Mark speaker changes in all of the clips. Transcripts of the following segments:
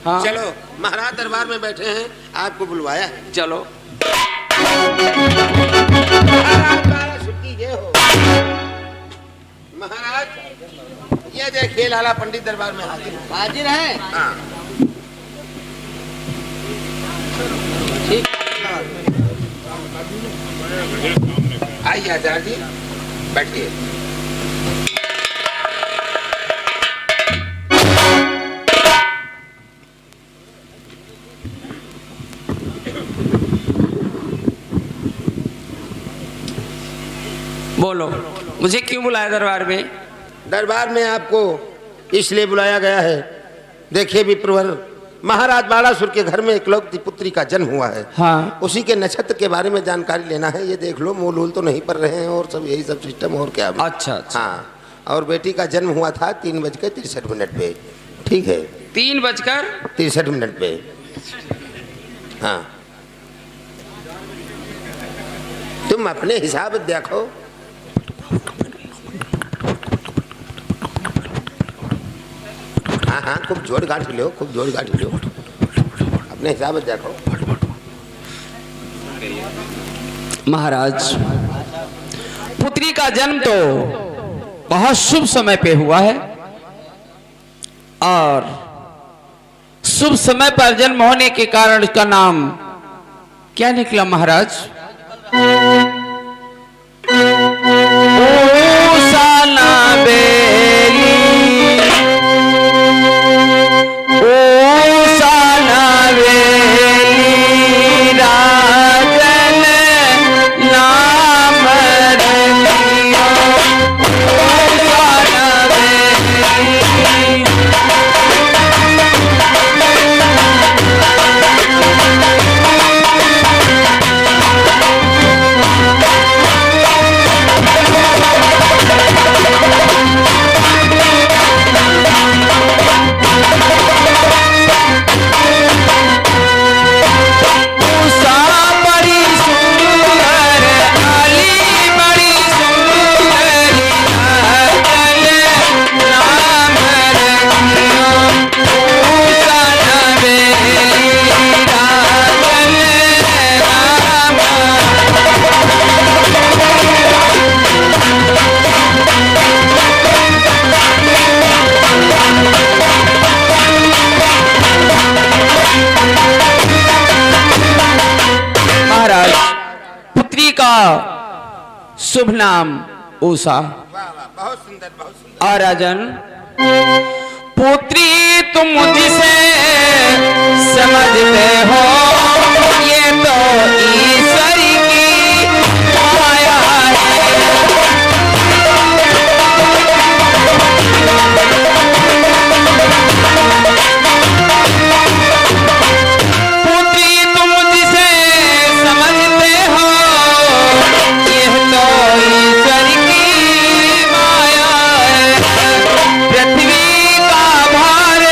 Speaker 1: हाँ।
Speaker 2: चलो, महाराज दरबार में बैठे हैं, आपको बुलवाया है।
Speaker 1: चलो।
Speaker 2: महाराज बाला छुट्टी ये हो। महाराज ये देखिए, लाला पंडित दरबार में हाजिर है।
Speaker 3: हाजिर है।
Speaker 2: हाँ।
Speaker 3: ठीक।
Speaker 2: आइए आचार्य जी, बैठिए।
Speaker 1: बोलो, मुझे क्यों बुलाया दरबार में?
Speaker 2: दरबार में आपको इसलिए बुलाया गया है, देखिए विप्रवर, महाराज बालासुर के घर में एकलौती पुत्री का जन्म हुआ है।
Speaker 1: हाँ।
Speaker 2: उसी के नक्षत्र के बारे में जानकारी लेना है। ये देख लो, मूल तो नहीं पड़ रहे हैं और सब यही सब सिस्टम और क्या।
Speaker 1: अच्छा अच्छा।
Speaker 2: हाँ, और बेटी का जन्म हुआ था 3:63 पे। ठीक है,
Speaker 1: 3:63
Speaker 2: पे। हाँ, तुम अपने हिसाब से देखो। हाँ हाँ, खूब जोड़ गांठ लो, खूब जोड़ गांठ लो, अपने हिसाब से देखो।
Speaker 1: महाराज, पुत्री का जन्म तो बहुत शुभ समय पे हुआ है और शुभ समय पर जन्म होने के कारण उसका नाम क्या निकला महाराज? शुभ नाम उषा।
Speaker 2: बहुत सुंदर, बहुत सुंदर।
Speaker 1: और राजन, पुत्री तुम मुझसे समझते हो, ये तो ईश्वर की माया है। पुत्री तुम मुझसे समझते हो, ये तो ईश्वर की माया है। पृथ्वी का भार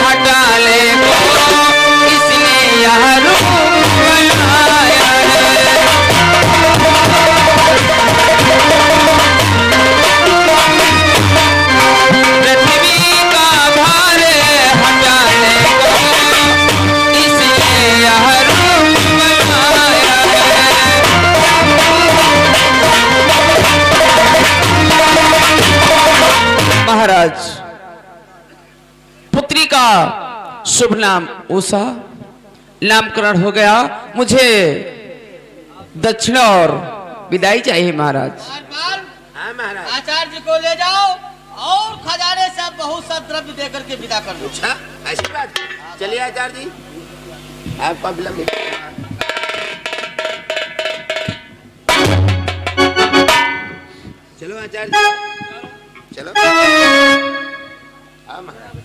Speaker 1: हटा ले को, इसलिए यह रूप बनाया है। पृथ्वी का भार हटा ले को, इसलिए यह रूप बनाया है। महाराज, पुत्री का शुभ नाम उषा नामकरण हो गया। मुझे दक्षिणा और विदाई चाहिए महाराज।
Speaker 2: हाँ महाराज।
Speaker 3: आचार्य जी को ले जाओ और खजाने से बहुत सा द्रव्य देकर के विदा कर दो।
Speaker 2: अच्छा, ऐसी बात। चलिए आचार्य जी, आपका विलंब। चलो आचार्य जी, चलो। हाँ महाराज।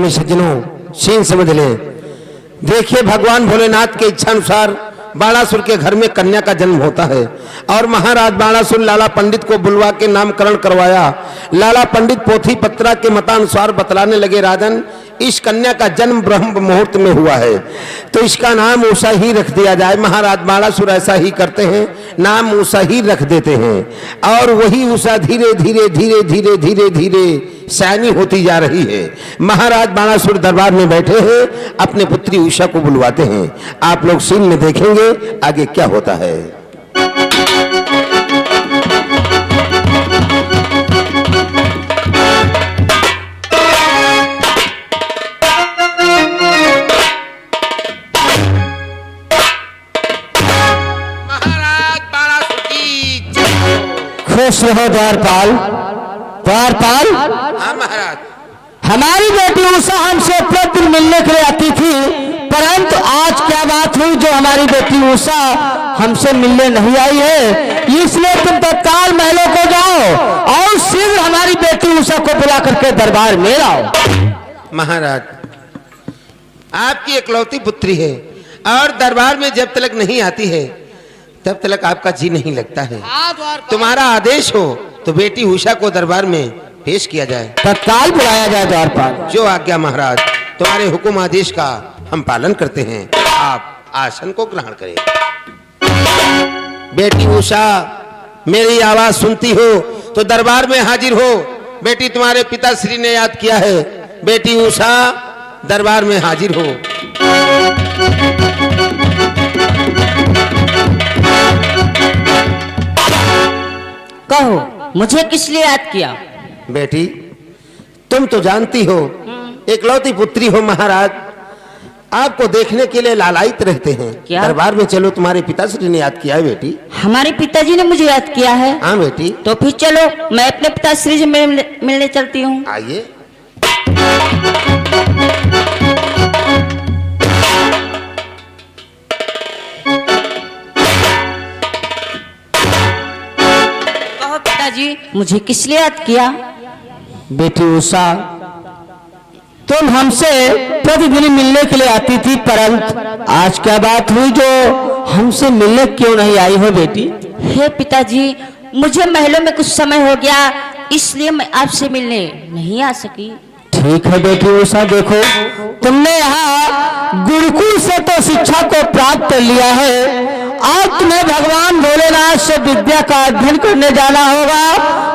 Speaker 2: प्रेमी सज्जनों सीन समझ लें। देखिए भगवान भोलेनाथ के इच्छा अनुसार बाणासुर के घर में कन्या का जन्म होता है और महाराज बाणासुर लाला पंडित को बुलवा के नामकरण करवाया। लाला पंडित पोथी पत्रा के मतानुसार बतलाने लगे, राजन इस कन्या का जन्म ब्रह्म मुहूर्त में हुआ है तो इसका नाम उषा ही रख दिया जाए। महाराज बाणासुर ऐसा ही करते हैं, नाम उषा ही रख देते हैं और वही उषा धीरे धीरे धीरे धीरे धीरे धीरे सयानी होती जा रही है। महाराज बाणासुर दरबार में बैठे हैं, अपने पुत्री उषा को बुलवाते हैं। आप लोग सीन में देखेंगे आगे क्या होता है।
Speaker 4: खुश रहो द्वारपाल। द्वारपाल,
Speaker 2: हाँ महाराज।
Speaker 4: हमारी बेटी उषा हमसे प्रतिदिन मिलने के लिए आती थी, परंतु आज क्या बात हुई जो हमारी बेटी उषा हमसे मिलने नहीं आई है, इसलिए तुम तत्काल महलों को जाओ और शीघ्र हमारी बेटी उषा को बुला करके दरबार में लाओ।
Speaker 2: महाराज आपकी इकलौती पुत्री है और दरबार में जब तक नहीं आती है तब तक आपका जी नहीं लगता है।
Speaker 3: हाँ द्वारपाल।
Speaker 2: तुम्हारा आदेश हो तो बेटी उषा को दरबार में पेश किया जाए।
Speaker 4: तत्काल बुलाया जाए द्वारपाल।
Speaker 2: जो आज्ञा महाराज, तुम्हारे हुक्म आदेश का हम पालन करते हैं। आप आसन को ग्रहण करें। बेटी उषा मेरी आवाज सुनती हो तो दरबार में हाजिर हो। बेटी तुम्हारे पिताश्री ने याद किया है। बेटी उषा दरबार में हाजिर हो।
Speaker 5: कहो, मुझे किस लिए याद किया?
Speaker 2: बेटी तुम तो जानती हो, इकलौती पुत्री हो महाराज, आपको देखने के लिए लालायित रहते हैं।
Speaker 5: क्या?
Speaker 2: दरबार में चलो, तुम्हारे पिताश्री ने याद किया है बेटी।
Speaker 5: हमारे पिताजी ने मुझे याद किया है?
Speaker 2: हाँ बेटी।
Speaker 5: तो फिर चलो, मैं अपने पिताश्री से मिलने चलती हूँ।
Speaker 2: आइए।
Speaker 5: कहो पिताजी, मुझे किस लिए याद किया?
Speaker 4: बेटी उषा, तुम हमसे प्रतिदिन मिलने के लिए आती थी, परंतु आज क्या बात हुई जो हमसे मिलने क्यों नहीं आई हो बेटी?
Speaker 5: हे पिताजी, मुझे महलों में कुछ समय हो गया, इसलिए मैं आपसे मिलने नहीं आ सकी।
Speaker 4: ठीक है बेटी उषा, देखो तुमने यहाँ गुरुकुल से तो शिक्षा को प्राप्त कर लिया है, आज तुम्हें भगवान भोलेनाथ से विद्या का अध्ययन करने जाना होगा।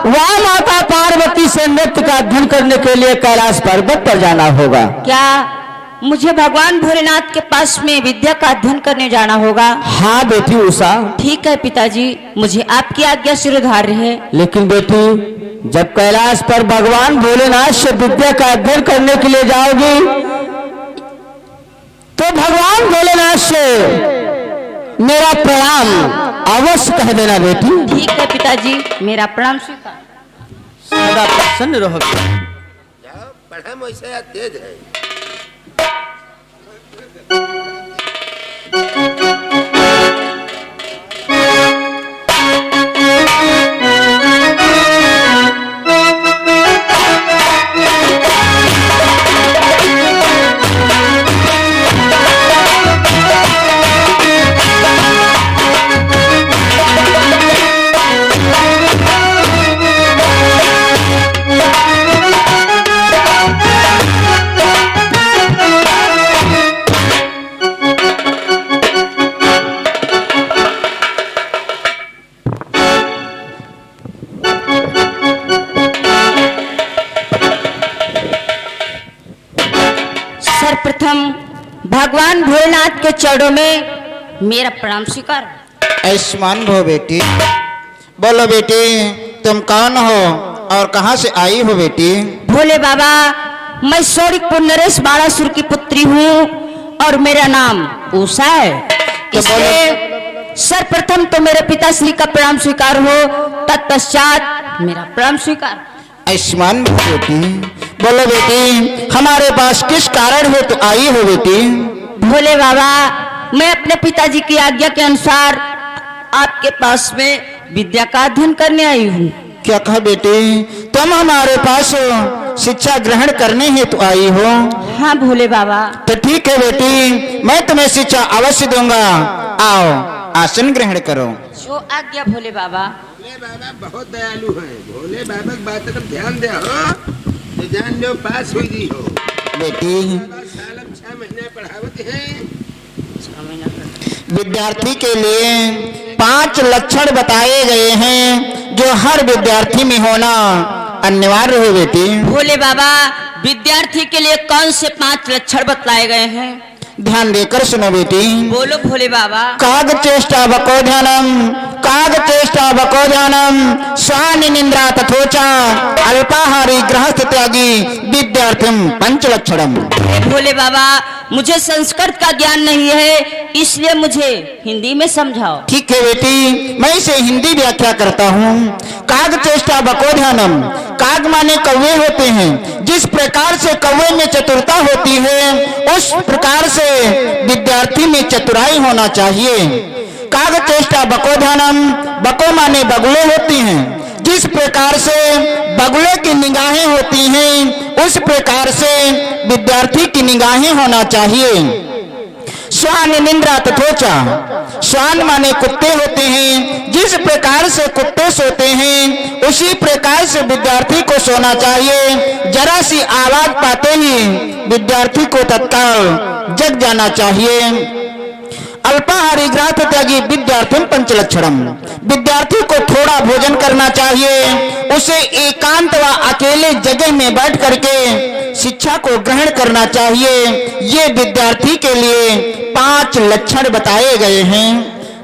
Speaker 4: वहाँ माता पार्वती से नृत्य का अध्ययन करने के लिए कैलाश पर्वत पर जाना होगा।
Speaker 5: क्या मुझे भगवान भोलेनाथ के पास में विद्या का अध्ययन करने जाना होगा?
Speaker 4: हाँ बेटी उषा।
Speaker 5: ठीक है पिताजी, मुझे आपकी आज्ञा शिरोधार्य है।
Speaker 4: लेकिन बेटी, जब कैलाश पर भगवान भोलेनाथ से विद्या का अध्ययन करने के लिए जाओगी तो भगवान भोलेनाथ से मेरा प्रणाम अवश्य कह देना बेटी।
Speaker 5: ठीक है पिताजी, मेरा प्रणाम स्वीकार।
Speaker 4: सदा प्रसन्न रहो।
Speaker 2: पढ़े वैसे तेज है।
Speaker 5: सर्वप्रथम भगवान भोलेनाथ के चरणों में मेरा प्रणाम स्वीकार।
Speaker 6: आयुष्मान भव बेटी। बोलो बेटी, तुम कौन हो और कहाँ से आई हो बेटी?
Speaker 5: भोले बाबा, मैं सौरिकपुर नरेश बाणासुर की पुत्री हूँ और मेरा नाम उषा है। इसलिए सर्वप्रथम तो मेरे पिताश्री का प्रणाम स्वीकार हो, तत्पश्चात मेरा प्रणाम स्वीकार।
Speaker 6: आयुष्मान भव बेटी। बोलो बेटी, हमारे पास किस कारण है तो आई हो बेटी?
Speaker 5: भोले बाबा, मैं अपने पिताजी की आज्ञा के अनुसार आपके पास में विद्या का अध्ययन करने आई हूँ।
Speaker 6: क्या कहा बेटी? तुम हमारे पास हो शिक्षा ग्रहण करने हेतु आई हो।
Speaker 5: हाँ भोले बाबा।
Speaker 6: तो ठीक है बेटी, मैं तुम्हें शिक्षा अवश्य दूंगा। आओ आसन ग्रहण करो।
Speaker 5: जो आज्ञा भोले बाबा।
Speaker 2: भोले बाबा बहुत दयालु हैं। भोले बाबा की बात पर ध्यान दे हो तो जान लो पास हुई दी हो।
Speaker 6: बेटी
Speaker 2: साल 6 महीने पढ़ावत है।
Speaker 6: विद्यार्थी के लिए 5 लक्षण बताए गए हैं जो हर विद्यार्थी में होना अनिवार्य है बेटी।
Speaker 5: भोले बाबा विद्यार्थी के लिए कौन से 5 लक्षण बतलाए गए हैं?
Speaker 6: ध्यान देकर सुनो बेटी।
Speaker 5: बोलो भोले बाबा।
Speaker 6: काग चेष्टा बको ध्यानम, काग चेष्टा बको ध्यानम, स्वान निंद्रा तथोचा, अल्पाहारी गृहस्थ त्यागी, विद्यार्थीम पंचलक्षणम।
Speaker 5: भोले बाबा मुझे संस्कृत का ज्ञान नहीं है, इसलिए मुझे हिंदी में समझाओ।
Speaker 6: ठीक है बेटी, मैं इसे हिंदी व्याख्या करता हूँ। काग चेष्टा बको ध्यानम, काग माने कौवे होते हैं। जिस प्रकार से कौवे में चतुरता होती है उस प्रकार से विद्यार्थी में चतुराई होना चाहिए। काग चेष्टा बको ध्यानम, बको माने बगुले होती हैं। जिस प्रकार से बगुले की निगाहें होती हैं उस प्रकार से विद्यार्थी की निगाहें होना चाहिए। स्वान निंद्रा तथोचा, स्वान माने कुत्ते होते हैं। जिस प्रकार से कुत्ते सोते हैं उसी प्रकार से विद्यार्थी को सोना चाहिए। जरा सी आवाज पाते ही विद्यार्थी को तत्काल जग जाना चाहिए। अल्पाहारी ग्रहस्थ त्यागी, विद्यार्थी पंचलक्षणम, विद्यार्थी को थोड़ा भोजन करना चाहिए। उसे एकांत व अकेले जगह में बैठ करके शिक्षा को ग्रहण करना चाहिए। ये विद्यार्थी के लिए 5 लक्षण बताए गए हैं।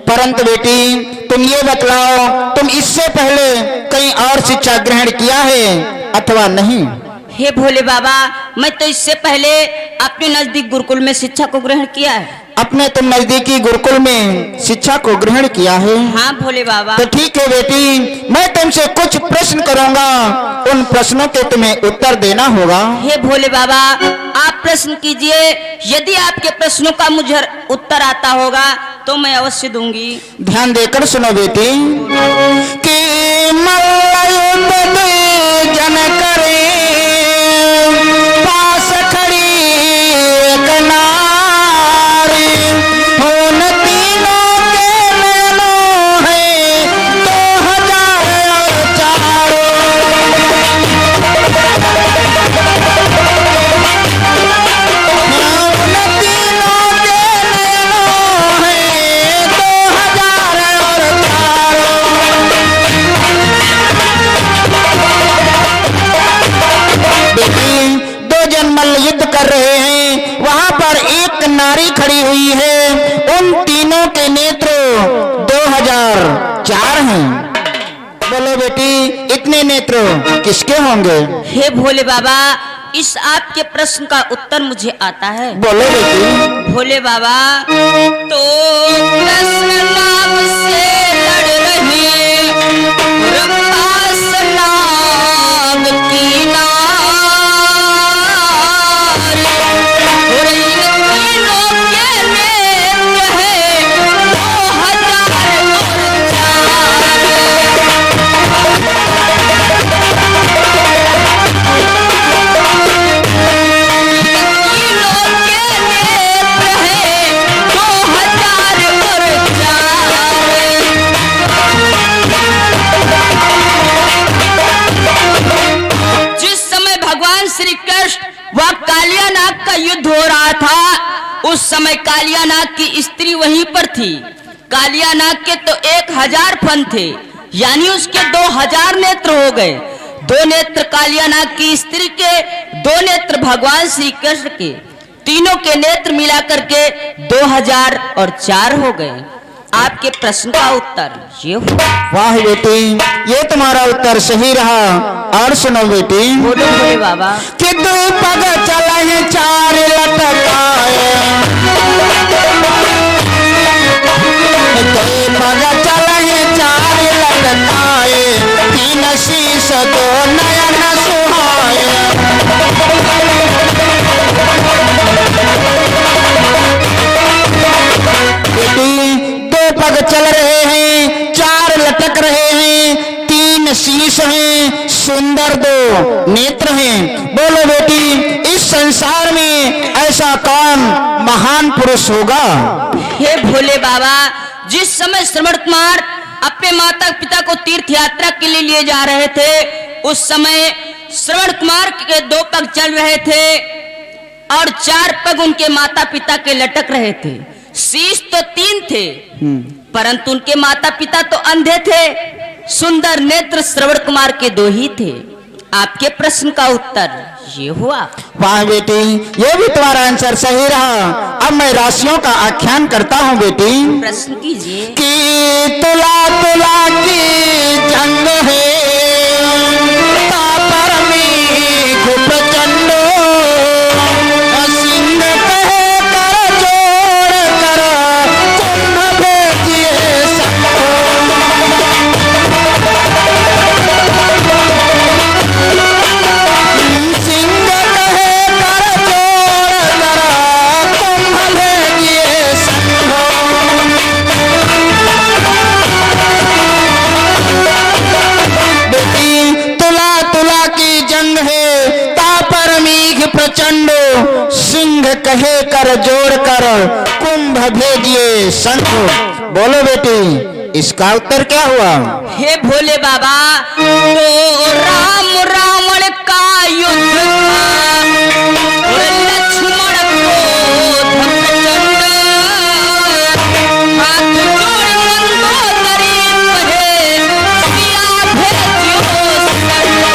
Speaker 6: परंतु बेटी तुम ये बतलाओ, तुम इससे पहले कहीं और शिक्षा ग्रहण किया है अथवा नहीं?
Speaker 5: हे भोले बाबा, मैं तो इससे पहले अपने नजदीक गुरुकुल में शिक्षा को ग्रहण किया है।
Speaker 6: अपने तुम नजदीकी गुरुकुल में शिक्षा को ग्रहण किया है?
Speaker 5: हाँ भोले बाबा।
Speaker 6: तो ठीक है बेटी, मैं तुमसे कुछ प्रश्न करूंगा, उन प्रश्नों के तुम्हें उत्तर देना होगा।
Speaker 5: हे भोले बाबा आप प्रश्न कीजिए, यदि आपके प्रश्नों का मुझे उत्तर आता होगा तो मैं अवश्य दूंगी।
Speaker 6: ध्यान देकर सुनो बेटी। कि मल्लयुद्ध जन करे पास खड़ी एक नारी, उन तीनों के नैनों है 2004। उन तीनों के नैनों है 2004। बेटी 2 जन मल्ल युद्ध कर रहे हैं, वहां पर एक नारी खड़ी हुई है। उन तीनों के नेत्र 2004 हैं। बोलो बेटी इतने नेत्र किसके होंगे?
Speaker 5: हे भोले बाबा इस आपके प्रश्न का उत्तर मुझे आता है।
Speaker 6: बोलो बेटी।
Speaker 5: भोले बाबा तो कृष्ण नाम से लड़ रही रंगास नाम की नारी, और इन तीनों के नेत्र है 2004। श्री कृष्ण वह कालियानाग का युद्ध हो रहा था। उस समय कालियानाग की स्त्री वहीं पर थी। कालियानाग के तो 1000 फन थे, यानी उसके 2000 नेत्र हो गए। 2 नेत्र कालियानाग की स्त्री के, 2 नेत्र भगवान श्री कृष्ण के, तीनों के नेत्र मिलाकर के 2004 हो गए। आपके प्रश्न का उत्तर ये हुआ।
Speaker 6: वाह बेटी, ये तुम्हारा उत्तर सही रहा। और सुनो बेटी।
Speaker 5: बोलो बोले बाबा।
Speaker 6: कि 2 पग चले 4 लटकाए, 2 पग चले 4 लटकाए, 3 शीश 2 नयन सुहाए। बेटी 2 पग चल रहे हैं, 4 लटक रहे हैं, 3 शीश हैं, सुंदर 2 नेत्र हैं। बोलो बेटी, इस संसार में ऐसा कौन महान पुरुष होगा?
Speaker 5: हे भोले बाबा, जिस समय श्रवण कुमार अपने माता पिता को तीर्थ यात्रा के लिए ले जा रहे थे, उस समय श्रवण कुमार के 2 पग चल रहे थे और 4 पग उनके माता पिता के लटक रहे थे। शीश तो 3 थे, परंतु उनके माता पिता तो अंधे थे। सुंदर नेत्र श्रवण कुमार के 2 ही थे। आपके प्रश्न का उत्तर ये हुआ।
Speaker 6: वाह बेटी, ये भी तुम्हारा आंसर सही रहा। अब मैं राशियों का आख्यान करता हूँ बेटी।
Speaker 5: प्रश्न कीजिए।
Speaker 6: कि तुला तुला की जंग है, तापर मेघ प्रचंड, सिंह कहे कर जोड़ कर, कुंभ भेजिए संग। सिंह कहे कर जोड़ कर, कुंभ भेजिए संग। बेटी, तुला तुला की जंग है, तापर मेघ प्रचंड, सिंह कहे कर जोड़ कर, कुंभ भेजिए संग। बोलो बेटी, इसका उत्तर क्या हुआ?
Speaker 5: हे भोले बाबा, तो राम रावण का युद्ध था, और लक्ष्मण क्रोध प्रचंड, हाथ जोड़ मंदोदरी कहे, सिया भेजियो संग।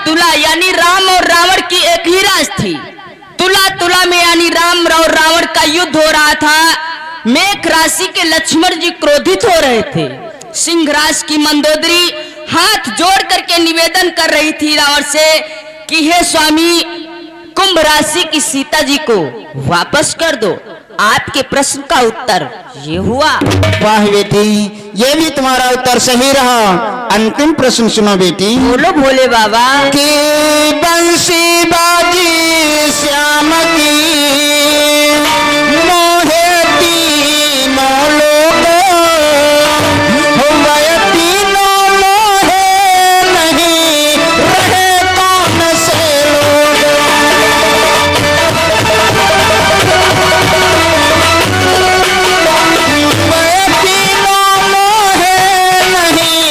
Speaker 5: तुला यानी राम और रावण की एक ही राज थी। तुला तुला में यानी राम और रावण का युद्ध हो रहा था। मेघ राशि के लक्ष्मण जी क्रोधित हो रहे थे। सिंह राशि की मंदोदरी हाथ जोड़ करके निवेदन कर रही थी रावण से कि हे स्वामी, कुंभ राशि की सीता जी को वापस कर दो। आपके प्रश्न का उत्तर ये हुआ।
Speaker 6: वाह बेटी, ये भी तुम्हारा उत्तर सही रहा। अंतिम प्रश्न सुनो बेटी।
Speaker 5: बोलो भोले बाबा।
Speaker 6: कि बंसी बाजी श्याम की, मोहे तीनों लोग, हुए तीनों मोहे, नहीं रहे कौन से लोग। हुए तीनों मोहे, नहीं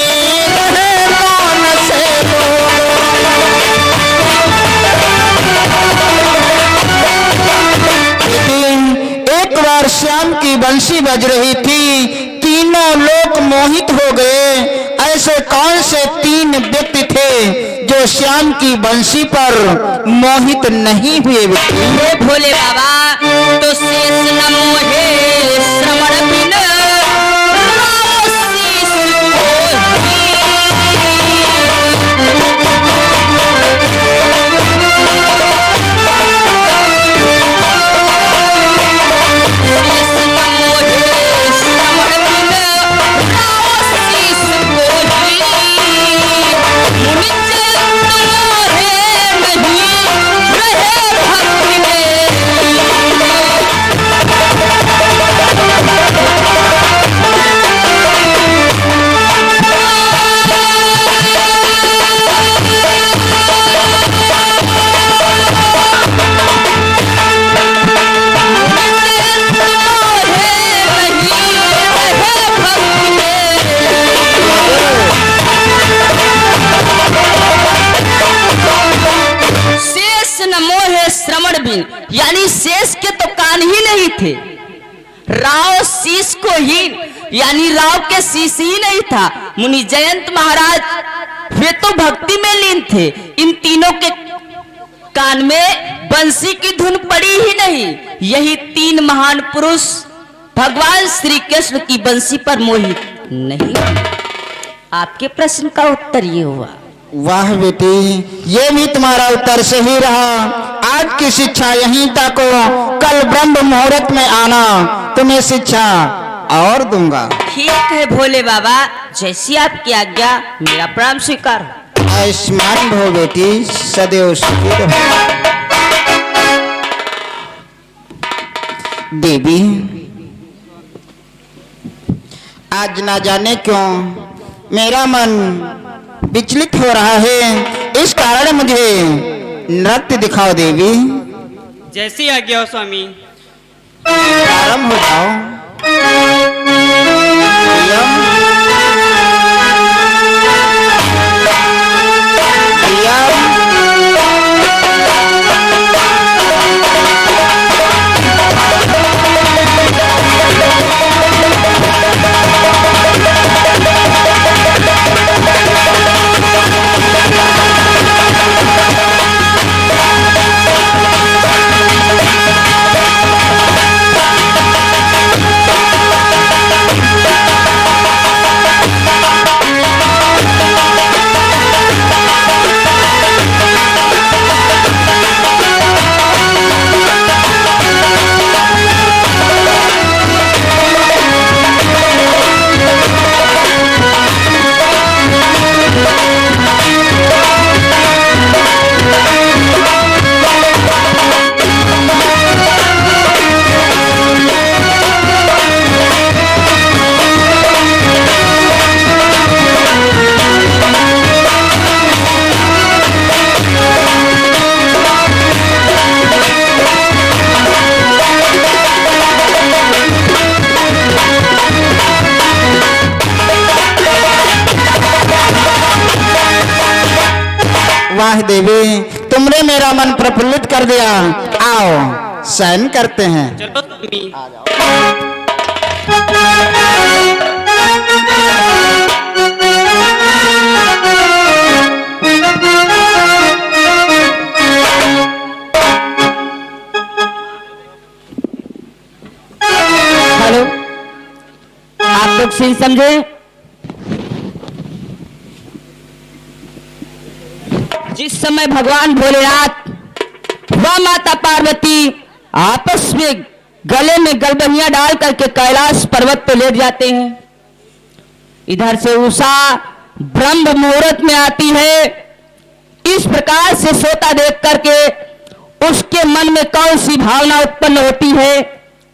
Speaker 6: रहे कौन से लोग। एक बार श्याम की बंसी बज रही थी, तीनों लोग मोहित हो गए। ऐसे कौन से 3 व्यक्ति थे जो श्याम की बंसी पर मोहित नहीं हुए?
Speaker 5: हे भोले बाबा, तो शेष न मोहे श्रवण बिन, राव शीस मोही। शेष न मोहे श्रवण बिन, राव शीस मोही। मुनि चेत मोहे नहीं, रहे भक्ति में। शेष न मोहे श्रवण बिन, यानी शेष के तो कान ही नहीं थे। राव शीश को ही, यानी राव के शीश ही नहीं था। मुनि जयंत महाराज वे तो भक्ति में लीन थे। इन तीनों के कान में बंसी की धुन पड़ी ही नहीं। यही 3 महान पुरुष भगवान श्री कृष्ण की बंसी पर मोहित नहीं हुए। आपके प्रश्न का उत्तर ये हुआ।
Speaker 6: वाह बेटी, ये भी तुम्हारा उत्तर सही रहा। आज की शिक्षा यहीं तक हो, कल ब्रह्म मुहूर्त में आना, तुम्हें शिक्षा और दूंगा।
Speaker 5: ठीक है भोले बाबा, जैसी आपकी आज्ञा, मेरा प्रणाम स्वीकार।
Speaker 6: आयुष्मान भव बेटी, सदैव सुखी रहो। देवी, आज ना जाने क्यों मेरा मन विचलित हो रहा है, इस कारण मुझे नृत्य दिखाओ देवी।
Speaker 7: जैसी आज्ञा हो स्वामी।
Speaker 6: आराम हो जाओ। प्रियम, प्रियम, वाह देवी, तुमने मेरा मन प्रफुल्लित कर दिया। आओ शयन करते हैं।
Speaker 7: चलो स्वामी।
Speaker 5: हेलो, आप लोग सीन समझे? जिस समय भगवान भोलेनाथ व माता पार्वती आपस में गले में गलबनिया डाल करके कैलाश पर्वत पे लेट जाते हैं, इधर से उषा ब्रह्म मुहूर्त में आती है। इस प्रकार से सोता देख करके उसके मन में कौन सी भावना उत्पन्न होती है,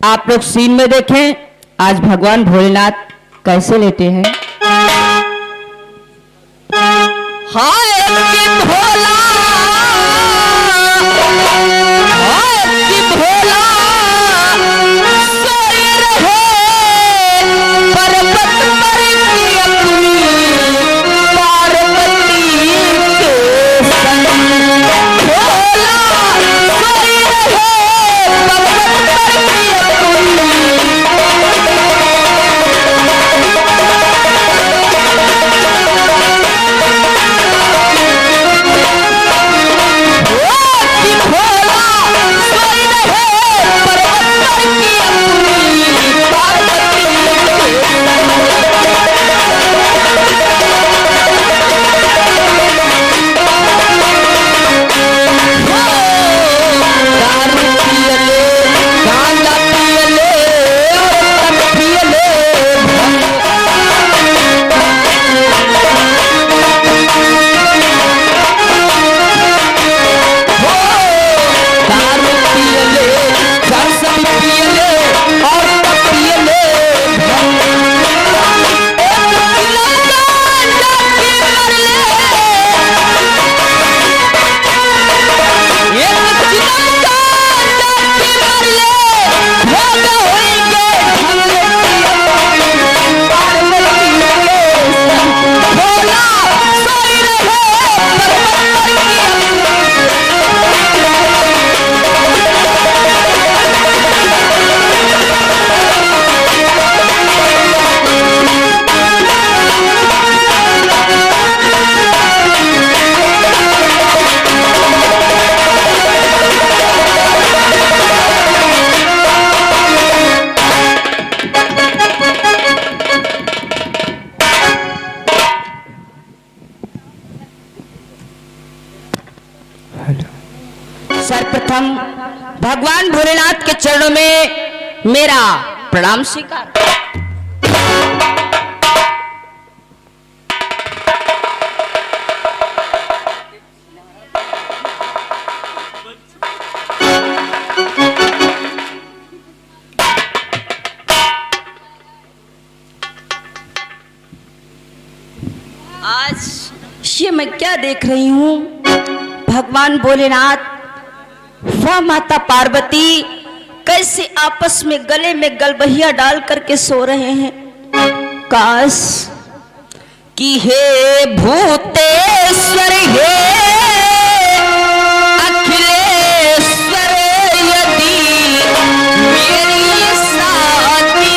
Speaker 5: आप लोग सीन में देखें। आज भगवान भोलेनाथ कैसे लेते हैं। हाय कि भोला, हाय कि भोला सोए रहे पर्वत पर की अपनी पार्वती के संग। भोला सोए रहे पर्वत पर की अपनी सर्वप्रथम भगवान भोलेनाथ के चरणों में मेरा प्रणाम स्वीकार। आज ये मैं क्या देख रही हूँ? भगवान भोलेनाथ वह माता पार्वती कैसे आपस में गले में गलबहिया डाल करके सो रहे हैं। काश कि हे भूतेश्वर हे अखिलेश्वर यदि मेरी साथी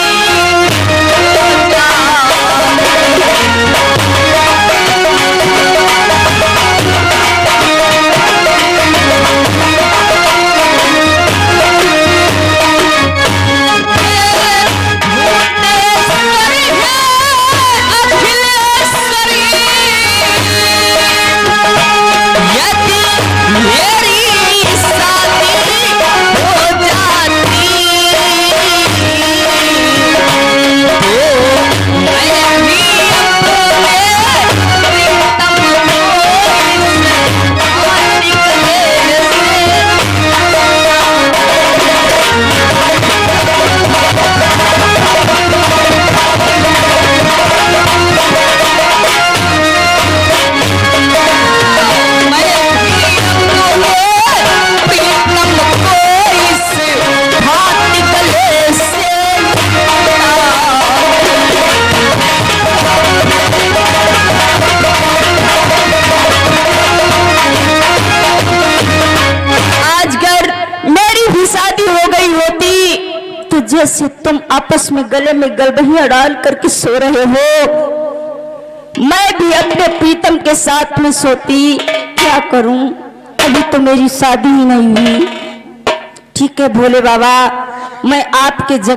Speaker 5: जैसे तुम आपस में गले में गलबहिया डाल करके सो रहे हो, मैं भी अपने प्रीतम के साथ में सोती। क्या करूं, अभी तो मेरी शादी ही नहीं हुई। ठीक है भोले बाबा, मैं आपके जगह